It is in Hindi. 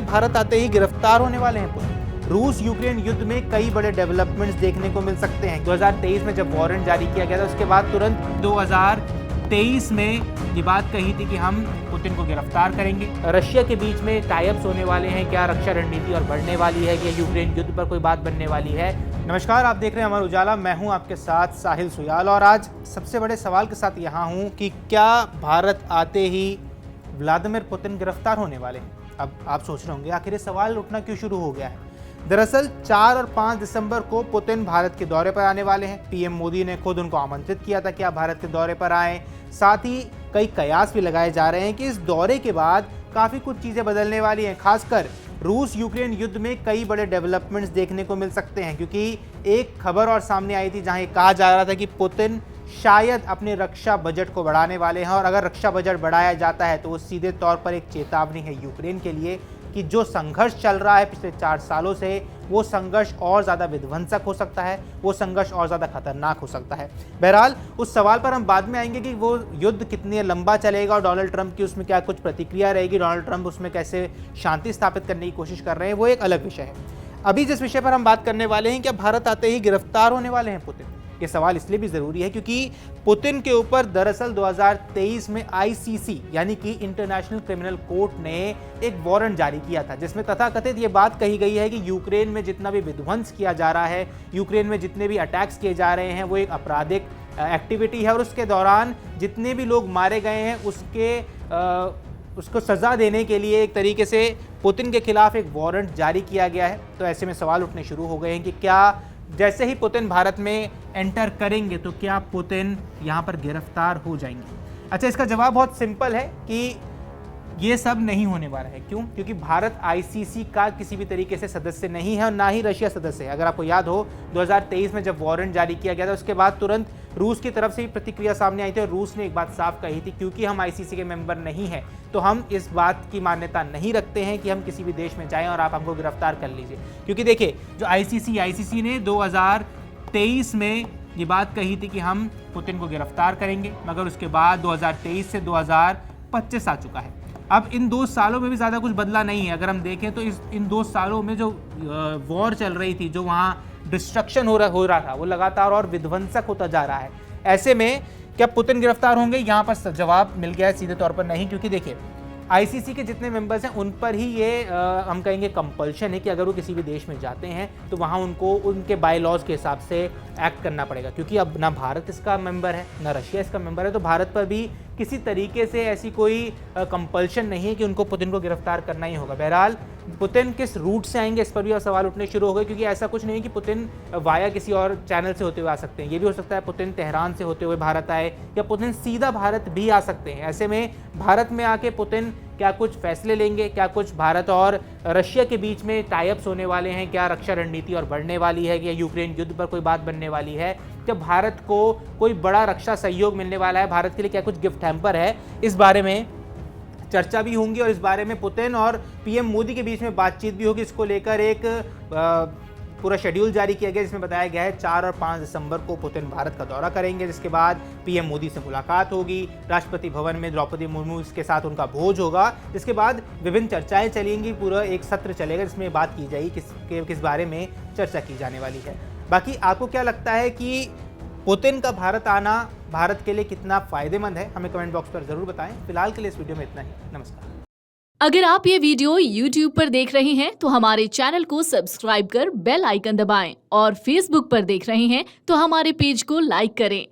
कि भारत आते ही गिरफ्तार होने वाले हैं पुतिन। रूस यूक्रेन युद्ध में कई बड़े डेवलपमेंट्स देखने को मिल सकते हैं। 2023 में जब वारंट जारी किया गया था उसके बाद तुरंत 2023 में ये बात कही थी कि हम पुतिन को गिरफ्तार करेंगे। रशिया के बीच में टाई-अप्स होने वाले हैं, क्या रक्षा रणनीति और बढ़ने वाली है, क्या यूक्रेन युद्ध पर कोई बात बनने वाली है। नमस्कार, आप देख रहे हैं अमर उजाला, मैं हूं आपके साथ साहिल सुयाल और आज सबसे बड़े सवाल के साथ यहां हूं कि क्या भारत आते ही व्लादिमीर पुतिन गिरफ्तार होने वाले हैं। अब आप सोच रहे होंगे आखिर ये सवाल उठना क्यों शुरू हो गया है। दरअसल 4 और 5 दिसंबर को पुतिन भारत के दौरे पर आने वाले हैं। पीएम मोदी ने खुद उनको आमंत्रित किया था कि आप भारत के दौरे पर आएं। साथ ही कई कयास भी लगाए जा रहे हैं कि इस दौरे के बाद काफ़ी कुछ चीज़ें बदलने वाली हैं। खासकर रूस यूक्रेन युद्ध में कई बड़े डेवलपमेंट्स देखने को मिल सकते हैं, क्योंकि एक खबर और सामने आई थी जहां ये कहा जा रहा था कि पुतिन शायद अपने रक्षा बजट को बढ़ाने वाले हैं और अगर रक्षा बजट बढ़ाया जाता है तो वो सीधे तौर पर एक चेतावनी है यूक्रेन के लिए कि जो संघर्ष चल रहा है पिछले 4 सालों से वो संघर्ष और ज़्यादा विध्वंसक हो सकता है, वो संघर्ष और ज़्यादा खतरनाक हो सकता है। बहरहाल उस सवाल पर हम बाद में आएंगे कि वो युद्ध कितनी लंबा चलेगा और डोनाल्ड ट्रंप की उसमें क्या कुछ प्रतिक्रिया रहेगी, डोनाल्ड ट्रंप उसमें कैसे शांति स्थापित करने की कोशिश कर रहे हैं, वो एक अलग विषय है। अभी जिस विषय पर हम बात करने वाले हैं, क्या भारत आते ही गिरफ्तार होने वाले हैं पुतिन। ये सवाल इसलिए भी ज़रूरी है क्योंकि पुतिन के ऊपर दरअसल 2023 में आईसीसी यानी कि इंटरनेशनल क्रिमिनल कोर्ट ने एक वारंट जारी किया था, जिसमें तथाकथित ये बात कही गई है कि यूक्रेन में जितना भी विध्वंस किया जा रहा है, यूक्रेन में जितने भी अटैक्स किए जा रहे हैं, वो एक आपराधिक एक्टिविटी है और उसके दौरान जितने भी लोग मारे गए हैं उसको सज़ा देने के लिए एक तरीके से पुतिन के खिलाफ एक वारंट जारी किया गया है। तो ऐसे में सवाल उठने शुरू हो गए हैं कि क्या जैसे ही पुतिन भारत में एंटर करेंगे तो क्या पुतिन यहाँ पर गिरफ्तार हो जाएंगे। अच्छा, इसका जवाब बहुत सिंपल है कि ये सब नहीं होने वाला है। क्यों? क्योंकि भारत आईसीसी का किसी भी तरीके से सदस्य नहीं है और ना ही रशिया सदस्य है। अगर आपको याद हो 2023 में जब वारंट जारी किया गया था उसके बाद तुरंत रूस की तरफ से भी प्रतिक्रिया सामने आई थी और रूस ने एक बात साफ कही थी, क्योंकि हम आईसीसी के मेंबर नहीं हैं तो हम इस बात की मान्यता नहीं रखते हैं कि हम किसी भी देश में जाएं और आप हमको गिरफ्तार कर लीजिए। क्योंकि देखिए, जो आईसीसी ने 2023 में ये बात कही थी कि हम पुतिन को गिरफ्तार करेंगे, मगर उसके बाद 2023 से 2025 आ चुका है। अब इन 2 सालों में भी ज़्यादा कुछ बदला नहीं है। अगर हम देखें तो इन 2 सालों में जो वॉर चल रही थी, जो वहाँ डिस्ट्रक्शन हो रहा था, वो लगातार और विध्वंसक होता जा रहा है। ऐसे में क्या पुतिन गिरफ्तार होंगे? यहाँ पर जवाब मिल गया है सीधे तौर पर नहीं, क्योंकि देखिए आईसीसी के जितने मेंबर्स हैं उन पर ही ये हम कहेंगे कंपल्शन है कि अगर वो किसी भी देश में जाते हैं तो वहाँ उनको उनके बाय लॉज के हिसाब से एक्ट करना पड़ेगा। क्योंकि अब ना भारत इसका मेंबर है ना रशिया इसका मेंबर है, तो भारत पर भी किसी तरीके से ऐसी कोई कंपल्शन नहीं है कि उनको पुतिन को गिरफ्तार करना ही होगा। बहरहाल पुतिन किस रूट से आएंगे इस पर भी सवाल उठने शुरू हो गए, क्योंकि ऐसा कुछ नहीं है कि पुतिन वाया किसी और चैनल से होते हुए आ सकते हैं। ये भी हो सकता है पुतिन तेहरान से होते हुए भारत आए या पुतिन सीधा भारत भी आ सकते हैं। ऐसे में भारत में आके पुतिन क्या कुछ फैसले लेंगे, क्या कुछ भारत और रशिया के बीच में टाई-अप्स होने वाले हैं, क्या रक्षा रणनीति और बढ़ने वाली है, या यूक्रेन युद्ध पर कोई बात बनने वाली है, क्या भारत को कोई बड़ा रक्षा सहयोग मिलने वाला है, भारत के लिए क्या कुछ गिफ्ट हैम्पर है, इस बारे में चर्चा भी होंगी और इस बारे में पुतिन और पीएम मोदी के बीच में बातचीत भी होगी। इसको लेकर एक पूरा शेड्यूल जारी किया गया जिसमें बताया गया है 4 और 5 दिसंबर को पुतिन भारत का दौरा करेंगे, जिसके बाद पीएम मोदी से मुलाकात होगी, राष्ट्रपति भवन में द्रौपदी मुर्मू के साथ उनका भोज होगा, जिसके बाद विभिन्न चर्चाएं चलेंगी, पूरा एक सत्र चलेगा जिसमें बात की जाएगी किस बारे में चर्चा की जाने वाली है। बाकी आपको क्या लगता है कि पुतिन का भारत आना भारत के लिए कितना फायदेमंद है, हमें कमेंट बॉक्स पर जरूर बताएं। फिलहाल के लिए इस वीडियो में इतना ही। नमस्कार। अगर आप ये वीडियो YouTube पर देख रहे हैं तो हमारे चैनल को सब्सक्राइब कर बेल आइकन दबाएं और Facebook पर देख रहे हैं तो हमारे पेज को लाइक करें।